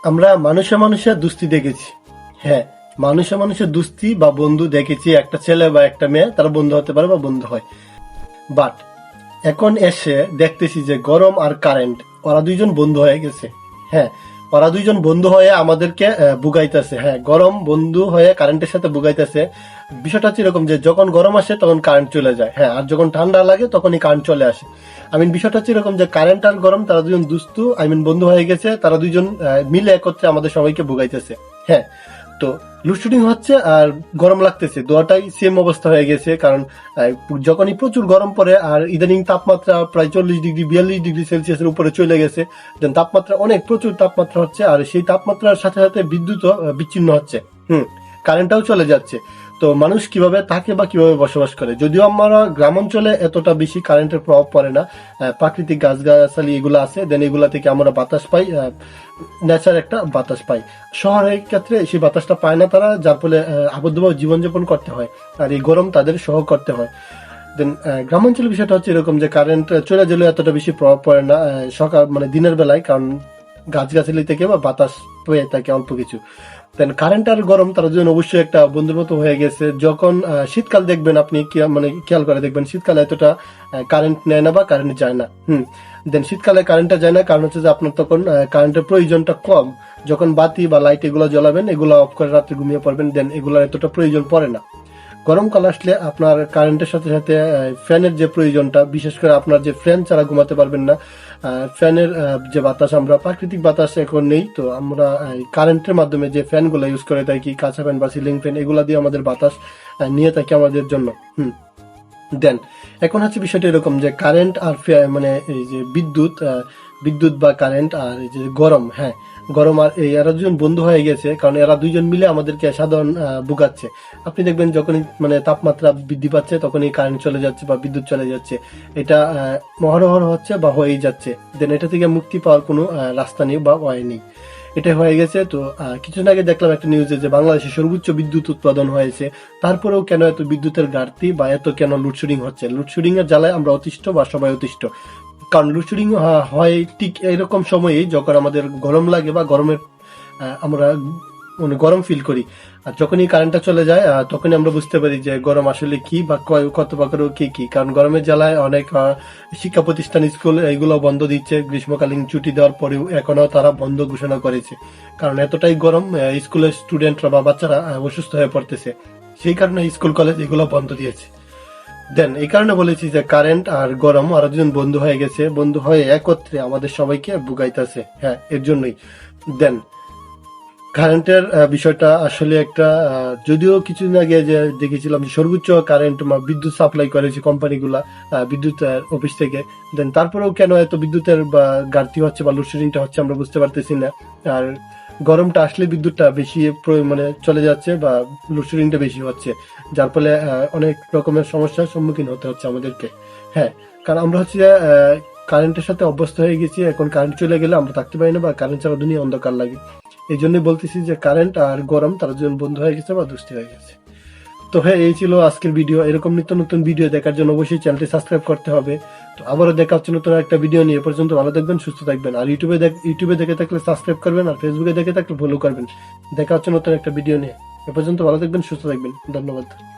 আমরা মানুষে মানুষের দুস্তি দেখেছি। হ্যাঁ, মানুষে মানুষের দুস্তি বা বন্ধু দেখেছি। একটা ছেলে বা একটা মেয়ে তারা বন্ধু হতে পারে বা বন্ধু হয়। বাট এখন এসে দেখতেছি যে গরম আর কারেন্ট ওরা দুইজন বন্ধু হয়ে গেছে। হ্যাঁ, ওরা দুইজন বন্ধু হয়ে আমাদেরকে বুগাইতেছে। হ্যাঁ, গরম বন্ধু হয়ে কারেন্টের সাথে বুগাইতেছে। বিষয়টা হচ্ছে এরকম যে যখন গরম আসে তখন কারেন্ট চলে যায়। হ্যাঁ, আর যখন ঠান্ডা লাগে তখনই কারেন্ট চলে আসে। বিষয়টা হচ্ছে এরকম যে কারেন্ট আর গরম তারা দুজন দুস্তু বন্ধু হয়ে গেছে। তারা দুইজন মিলে একত্রে আমাদের সবাইকে বুগাইতেছে। হ্যাঁ, তো লোডশেডিং হচ্ছে আর গরম লাগতেছে, দুটাই সেম অবস্থা হয়ে গেছে। কারণ যখনই প্রচুর গরম পড়ে আর ইদানিং তাপমাত্রা প্রায় 40 ডিগ্রি 42 ডিগ্রি সেলসিয়াসের উপরে চলে গেছে, দেন তাপমাত্রা অনেক প্রচুর তাপমাত্রা হচ্ছে, আর সেই তাপমাত্রার সাথে সাথে বিদ্যুৎ বিচ্ছিন্ন হচ্ছে। কারেন্টটাও চলে যাচ্ছে। তো মানুষ কিভাবে থাকে বা কিভাবে বসবাস করে? যদিও আমরা গ্রাম অঞ্চলে এতটা বেশি কারেন্টের প্রভাব পড়ে না, প্রাকৃতিক গাছগাছালি এগুলো আছে, দেন এগুলা থেকে আমরা বাতাস পাই, ন্যাচার একটা বাতাস পাই। শহরের ক্ষেত্রে সেই বাতাসটা পায় না তারা, যার ফলে আবদ্ধভাবে জীবনযাপন করতে হয়, আর এই গরম তাদের সহ করতে হয়। দেন গ্রামাঞ্চলের বিষয়টা হচ্ছে এরকম যে কারেন্ট চলে গেলেও এতটা বেশি প্রভাব পড়ে না সকাল দিনের বেলায়, কারণ গাছগাছালি থেকে বা বাতাস পেয়ে থাকে অল্প কিছু। দেন কারেন্ট আর গরম তার জন্য অবশ্যই একটা বন্ধুর মতো হয়ে গেছে। যখন শীতকাল দেখবেন আপনি খেয়াল করে দেখবেন শীতকালে এতটা কারেন্ট নেয় না বা কারেন্ট যায় না। দেন শীতকালে কারেন্টটা যায় না, কারণ হচ্ছে যে আপনার তখন কারেন্টের প্রয়োজনটা কম। যখন বাতি বা লাইট এগুলো জ্বালাবেন, এগুলো অফ করে রাত্রে ঘুমিয়ে পড়বেন, দেন এগুলো এতটা প্রয়োজন পড়ে না। গরমকাল আসলে আপনার কারেন্টের সাথে সাথে ফ্যানের যে প্রয়োজনটা, বিশেষ করে আপনার যে ফ্যান ছাড়া ঘুমাতে পারবেন না। ফ্যানের যে বাতাস, আমরা প্রাকৃতিক বাতাস এখন নেই, তো আমরা কারেন্টের মাধ্যমে যে ফ্যানগুলো ইউজ করে থাকি, কাঁচা ফ্যান বা সিলিং ফ্যান, এগুলা দিয়ে আমাদের বাতাস নিয়ে থাকি আমাদের জন্য। দেন এখন হচ্ছে বিষয়টা এরকম যে কারেন্ট আর এই যে বিদ্যুৎ বা কারেন্ট আর এই যে গরম, হ্যাঁ গরম আর এরা দুজন বন্ধু হয়ে গেছে, কারণ এরা দুইজন মিলে আমাদেরকে সাধারণ বুকাচ্ছে। আপনি দেখবেন যখনই তাপমাত্রা বৃদ্ধি পাচ্ছে তখনই কারেন্ট চলে যাচ্ছে বা বিদ্যুৎ চলে যাচ্ছে। এটা অহরহ হচ্ছে বা হয়েই যাচ্ছে। দেন এটা থেকে মুক্তি পাওয়ার কোনো রাস্তা নেই বা ওয়ে নেই, এটা হয়ে গেছে। তো কিছুদিন আগে দেখলাম একটা নিউজে যে বাংলাদেশে সর্বোচ্চ বিদ্যুৎ উৎপাদন হয়েছে, তারপরেও কেন এত বিদ্যুতের ঘাটতি বা এত কেন লোডশেডিং হচ্ছে? লোডশেডিং এর জ্বালায় আমরা অতিষ্ঠ বা সবাই অতিষ্ঠ। কারণ লোডশেডিং হয় ঠিক এরকম সময়েই যখন আমাদের গরম লাগে বা গরমের আমরা গরম ফিল করি। আর যখনই কারেন্টটা চলে যায় তখনই আমরা বুঝতে পারি যে গরম আসলে কি বা কত প্রকার কি। কারণ গরমের জ্বালায় অনেক শিক্ষা প্রতিষ্ঠান, স্কুল এগুলো বন্ধ দিচ্ছে। গ্রীষ্মকালীন ছুটি দেওয়ার পরেও এখনো তারা বন্ধ ঘোষণা করেছে, কারণ এতটাই গরম স্কুলের স্টুডেন্টরা বা বাচ্চারা অসুস্থ হয়ে পড়তেছে। সেই কারণে স্কুল কলেজ এগুলো বন্ধ দিয়েছে। দেন এই কারণে বলেছি যে কারেন্ট আর গরম আরো দুজন বন্ধু হয়ে গেছে, বন্ধু হয়ে একত্রে আমাদের সবাইকে বুগাইতেছে। হ্যাঁ, এর জন্যই। দেন কারেন্টের বিষয়টা আসলে একটা যদিও কিছুদিন আগে যে দেখেছিলাম যে সর্বোচ্চ কারেন্ট বিদ্যুৎ সাপ্লাই করেছে কোম্পানিগুলা বিদ্যুৎ অফিস থেকে। দেন তারপরেও কেন এত বিদ্যুতের বা ঘাটতি হচ্ছে বা লোডশেডিংটা হচ্ছে আমরা বুঝতে পারতেছি না। আর গরমটা আসলে বিদ্যুৎটা বেশি চলে যাচ্ছে বা লোডশেডিংটা বেশি হচ্ছে, যার ফলে অনেক রকমের সমস্যার সম্মুখীন হতে হচ্ছে আমাদেরকে। হ্যাঁ, কারণ আমরা হচ্ছে কারেন্টের সাথে অভ্যস্ত হয়ে গেছি। এখন কারেন্ট চলে গেলে আমরা থাকতে পারি না বা কারেন্ট ছাড়া দুনিয়া অন্ধকার লাগে। এই জন্যই বলতেছি যে কারেন্ট আর গরম তারা দুজন বন্ধু হয়ে গেছে বা দুষ্টি হয়ে গেছে। তো হ্যাঁ, এই ছিল আজকের ভিডিও। এরকম নিত্য নতুন ভিডিও দেখার জন্য অবশ্যই চ্যানেলটি সাবস্ক্রাইব করতে হবে। তো আবারও দেখা হচ্ছে নতুন একটা ভিডিও নিয়ে। এ পর্যন্ত ভালো থাকবেন, সুস্থ থাকবেন। আর ইউটিউবে দেখে থাকলে সাবস্ক্রাইব করবেন, আর ফেসবুকে দেখে থাকলে ফলো করবেন। দেখা হচ্ছে নতুন একটা ভিডিও নিয়ে। এ পর্যন্ত ভালো থাকবেন, সুস্থ থাকবেন। ধন্যবাদ।